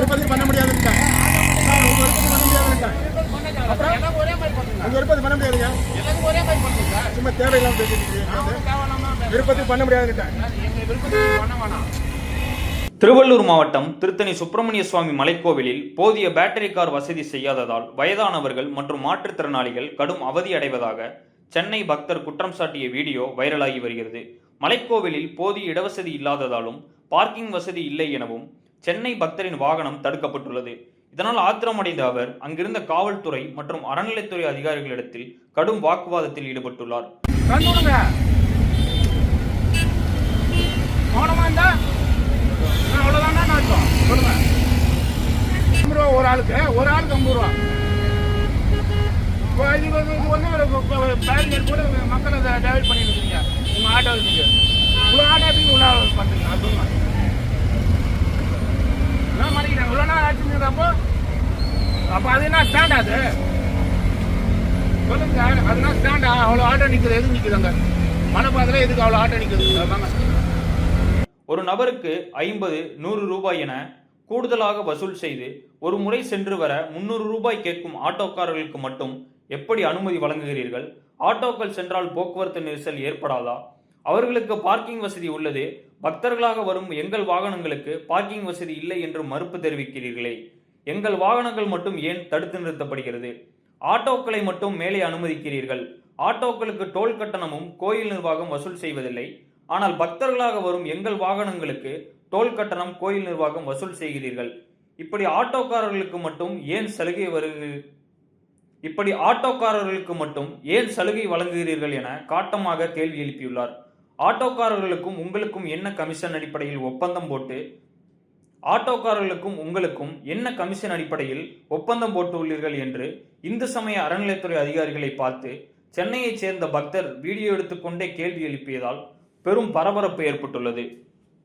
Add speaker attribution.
Speaker 1: விருப்பத்துக்கு பண்ண முடியாதுன்னுட்டாங்க. உங்க விருப்பத்துக்கு பண்ண முடியாதுன்னுட்டாங்க. அப்புறம் உங்க விருப்பத்துக்கு பண்ண முடியாதுங்க. சும்மா தேவையில்லாம பேசிட்டு விருப்பத்துக்கு பண்ண முடியாதுன்னுட்டாங்க.
Speaker 2: திருவள்ளூர் மாவட்டம் திருத்தணி சுப்பிரமணிய சுவாமி மலைக்கோவிலில் போதிய பேட்டரி கார் வசதி செய்யாததால் வயதானவர்கள் மற்றும் மாற்றுத்திறனாளிகள் கடும் அவதி அடைவதாக சென்னை பக்தர் குற்றம் சாட்டிய வீடியோ வைரலாகி வருகிறது. மலைக்கோவிலில் போதிய இடவசதி இல்லாததாலும் பார்க்கிங் வசதி இல்லை எனவும் சென்னை பக்தரின் வாகனம் தடுக்கப்பட்டுள்ளது. இதனால் ஆத்திரமடைந்த அவர் அங்கிருந்த காவல்துறை மற்றும் அறநிலைத்துறை அதிகாரிகளிடத்தில் கடும் வாக்குவாதத்தில் ஈடுபட்டுள்ளார்.
Speaker 1: ஒரு ஆளுக்கு 50 ரூபா. பேரியர் கூட மக்களை டைவர்ட் பண்ணிட்டு இருக்கீங்க. உங்க ஆட்டோ இருக்கு, இவ்வளோ ஆட்டோத்துக்கு உள்ள பண்றீங்க. சொல்லுங்க, என்ன பண்ணிக்கிறேன்? இவ்வளோ நாள் ஆச்சுங்கிறப்போ அப்போ அது என்ன ஸ்டாண்ட்? அது சொல்லுங்க, அதுனா ஸ்டாண்டா? அவ்வளோ ஆட்டோ நிற்குது, எதுக்கு நிற்குதுங்க? மலைப்பாதையில் எதுக்கு அவ்வளோ ஆட்டோ நிற்குது? வாங்க.
Speaker 2: ஒரு நபருக்கு 50-100 ரூபாய் என கூடுதலாக வசூல் செய்து ஒரு முறை சென்று வர 300 ரூபாய் கேட்கும் ஆட்டோக்காரர்களுக்கு மட்டும் எப்படி அனுமதி வழங்குகிறீர்கள்? ஆட்டோக்கள் சென்றால் போக்குவரத்து நெரிசல் ஏற்படாதா? அவர்களுக்கு பார்க்கிங் வசதி உள்ளது, பக்தர்களாக வரும் எங்கள் வாகனங்களுக்கு பார்க்கிங் வசதி இல்லை என்று மறுப்பு தெரிவிக்கிறீர்களே. எங்கள் வாகனங்கள் மட்டும் ஏன் தடுத்து நிறுத்தப்படுகிறது? ஆட்டோக்களை மட்டும் மேலே அனுமதிக்கிறீர்கள். ஆட்டோக்களுக்கு டோல் கட்டணமும் கோயில் நிர்வாகம் வசூல் செய்வதில்லை. ஆனால் பக்தர்களாக வரும் எங்கள் வாகனங்களுக்கு டோல் கட்டணம் கோயில் நிர்வாகம் வசூல் செய்கிறீர்கள். இப்படி ஆட்டோக்காரர்களுக்கு மட்டும் ஏன் சலுகை வழங்குகிறீர்கள் என காட்டமாக கேள்வி எழுப்பியுள்ளார். ஆட்டோக்காரர்களுக்கும் உங்களுக்கும் என்ன கமிஷன் அடிப்படையில் ஒப்பந்தம் போட்டு உள்ளீர்கள் என்று இந்து சமய அறநிலைத்துறை அதிகாரிகளை பார்த்து சென்னையைச் சேர்ந்த பக்தர் வீடியோ எடுத்துக்கொண்டே கேள்வி எழுப்பியதால் பெரும் பரபரப்பு ஏற்பட்டுள்ளது.